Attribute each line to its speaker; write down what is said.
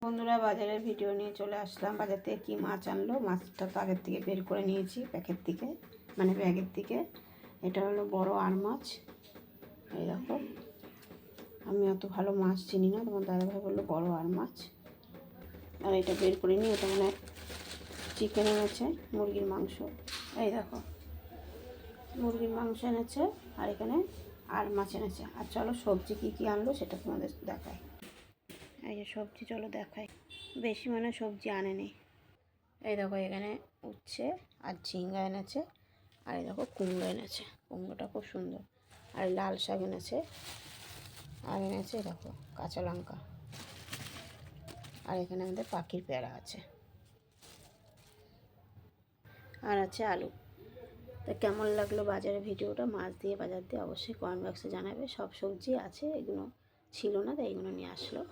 Speaker 1: বন্ধুরা, বাজারের ভিডিও নিয়ে চলে আসলাম। বাজার থেকে কী মাছ আনলো, মাছটা তো আগের থেকে বের করে নিয়েছি প্যাকেট থেকে, মানে ব্যাগের থেকে। এটা হলো বড় আর মাছ। এই দেখো, আমি অত ভালো মাছ চিনি না, তোমার দাদাভাই বললো বড় আর মাছ। আর এটা বের করে নিই, এটা মানে চিকেন এনেছে, মুরগির মাংস। এই দেখো, মুরগির মাংস এনেছে, আর এখানে আর মাছ এনেছে। আর চলো সবজি কী কী আনলো সেটা তোমাদের দেখায়। এই যে সবজি, চলো দেখাই। বেশি মানে সবজি আনেনি। এই দেখো, এখানে উচ্ছে আর ঝিঙ্গা এনেছে, আর এই দেখো কুমড়ো এনেছে। কুমড়োটা খুব সুন্দর। আর লাল শাক এনেছে, আর এনেছে দেখো কাঁচা লঙ্কা। আর এখানে আমাদের পাখির পেয়ারা আছে, আর আছে আলু। তা কেমন লাগলো বাজারের ভিডিওটা, মাছ দিয়ে বাজার দিয়ে, অবশ্যই কমেন্ট বক্সে জানাবে। সব সবজি আছে, এগুলো ছিল না, তাই এগুলো নিয়ে আসলো।